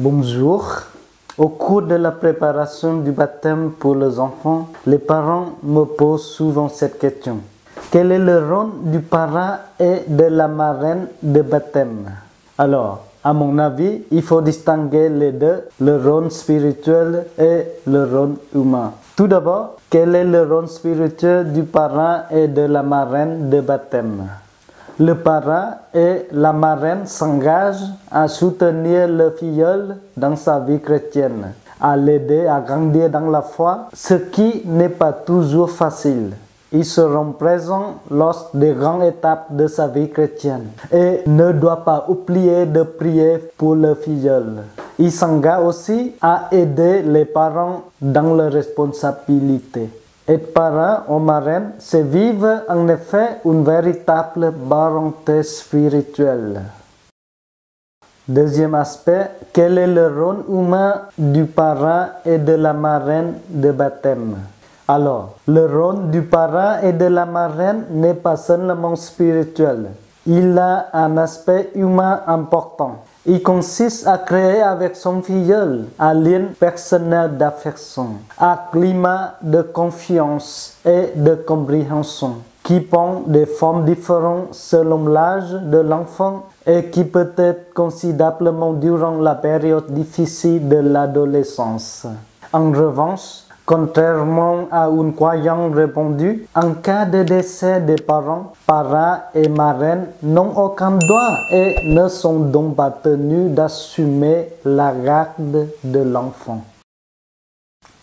Bonjour. Au cours de la préparation du baptême pour les enfants, les parents me posent souvent cette question. Quel est le rôle du parrain et de la marraine de baptême? Alors, à mon avis, il faut distinguer les deux, le rôle spirituel et le rôle humain. Tout d'abord, quel est le rôle spirituel du parrain et de la marraine de baptême? Le parrain et la marraine s'engagent à soutenir le filleul dans sa vie chrétienne, à l'aider à grandir dans la foi, ce qui n'est pas toujours facile. Ils seront présents lors des grandes étapes de sa vie chrétienne et ne doivent pas oublier de prier pour le filleul. Ils s'engagent aussi à aider les parents dans leurs responsabilités. Être parrain ou marraine, c'est vivre en effet une véritable parenté spirituelle. Deuxième aspect, quel est le rôle humain du parrain et de la marraine de baptême? Alors, le rôle du parrain et de la marraine n'est pas seulement spirituel. Il a un aspect humain important. Il consiste à créer avec son filleul un lien personnel d'affection, un climat de confiance et de compréhension qui prend des formes différentes selon l'âge de l'enfant et qui peut être considérablement durant la période difficile de l'adolescence. En revanche, contrairement à une croyance répandue, en cas de décès des parents, parrains et marraines n'ont aucun droit et ne sont donc pas tenus d'assumer la garde de l'enfant.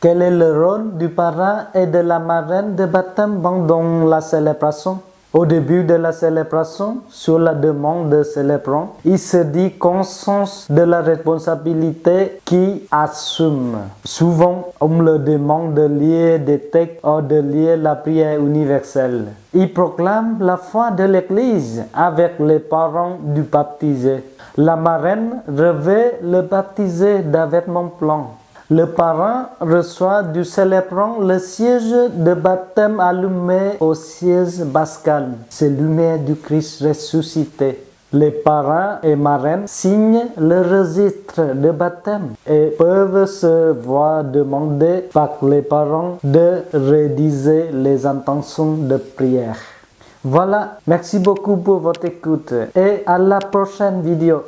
Quel est le rôle du parrain et de la marraine de baptême pendant la célébration? Au début de la célébration, sur la demande de célébrant, il se dit conscience de la responsabilité qu'il assume. Souvent, on leur demande de lire des textes ou de lire la prière universelle. Il proclame la foi de l'Église avec les parents du baptisé. La marraine revêt le baptisé d'un vêtement blanc. Le parrain reçoit du célébrant le siège de baptême allumé au siège pascal, c'est lumière du Christ ressuscité. Les parrains et marraines signent le registre de baptême et peuvent se voir demander par les parents de rédiger les intentions de prière. Voilà, merci beaucoup pour votre écoute et à la prochaine vidéo.